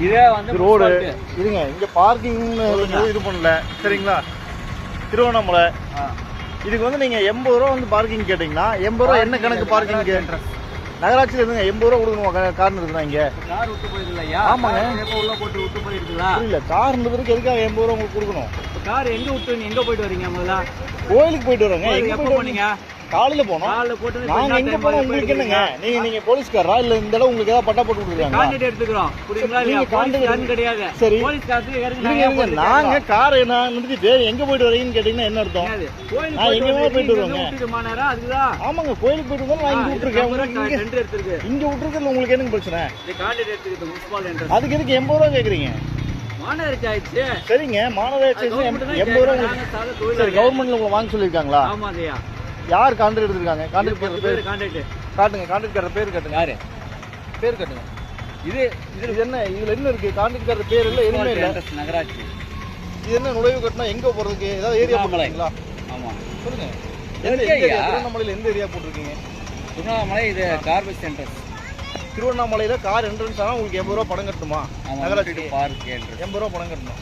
இதே வந்து ரோடு இதுங்க இங்க பார்க்கிங் இது பண்ணல சரிங்களா. திருவண்ணாமலை இதுக்கு வந்து நீங்க 80 ரூபா வந்து பார்க்கிங் கேட்டீங்கன்னா 80 ரூபா என்ன கணக்கு பார்க்கிங் நகராட்சியில் இருந்துங்க 80 ரூபா கொடுக்கணும். கார் இருக்குதா இங்க கார் விட்டு போயிருக்குல்ல? ஆமாங்க, உள்ள போட்டு விட்டு போயிருக்குங்களா? புரியல. கார் இருந்ததுக்கு எதுக்காக 80 ரூபா உங்களுக்கு கொடுக்கணும்? கார் எங்க விட்டு எங்க போயிட்டு வரீங்க? முதல்ல கோயிலுக்கு போயிட்டு வரோங்க. எங்க எப்போ போனீங்க? காலையில போனோம். காலைல போட்டு நாங்க எங்க போனோம்? உங்களுக்கு என்னங்க, நீங்க போலீஸ்காரா இல்ல இந்த இடம் உங்களுக்கு ஏதாவது பட்டா போட்டு கொடுக்குறாங்க? கான்ட்ராக்ட் எடுத்துக்கிறோம். புரியுங்களா? நீங்க கான்ட்ராக்ட் கிடையாது. சரி, போலீஸ்காரங்க இறங்குங்க. நாங்க காரை நான் நிறுத்திட்டு எங்க போயிட்டு வரீங்கன்னு கேட்டீங்கன்னா என்ன அர்த்தம்? நான் எங்கேயுமே போயிட்டு வருவாங்க. ஆமாங்க, கோயிலுக்கு போயிட்டு வந்தா நான் இங்க விட்டுருக்கேன். இங்க விட்டுருக்கல உங்களுக்கு என்னங்க பிரச்சனை? கான்ட்ராக்ட் எடுத்துக்கிட்டு முனிசிபல் என்ட்ரன்ஸ் அதுக்கு எதுக்கு 80 ரூபா கேக்குறீங்க? மாநகராட்சி ஆயிடுச்சு. சரிங்க, மாநகராட்சி 80 ரூபா. சரி, கவர்மெண்ட்ல உங்களை வாங்க சொல்லியிருக்காங்களா? ஆமாங்கய்யா. யார் கான்ட்ராக்ட் எடுத்திருக்காங்க? கான்ட்ராக்ட் பேர் கான்ட்ராக்ட் காட்டுங்க. கான்ட்ராக்ட் பேர் காட்டுங்க. யாரு பேர் காட்டுங்க. இது இது என்ன? இதுல என்ன இருக்கு? கான்ட்ராக்ட் பேர் இல்ல, எதுவுமே இல்ல. நகராட்சி. இது என்ன நுழைவு கட்டினா எங்க போறதுக்கு? ஏதாவது ஏரியா போட்டுருக்கீங்களா? ஆமா, சொல்லுங்க. எந்த ஏரியா? திருவண்ணாமலையில எந்த ஏரியா போட்டிருக்கீங்க? திருவண்ணாமலை இது கார்பஸ் சென்டர்ஸ். திருவண்ணாமலையில கார் என்ட்ரன்ஸ் ஆனா உங்களுக்கு 80 ரூபா பணம் கட்டணுமா? நகராட்சி பார்க் என்ட்ரன்ஸ் 80 ரூபா பணம் கட்டணும்.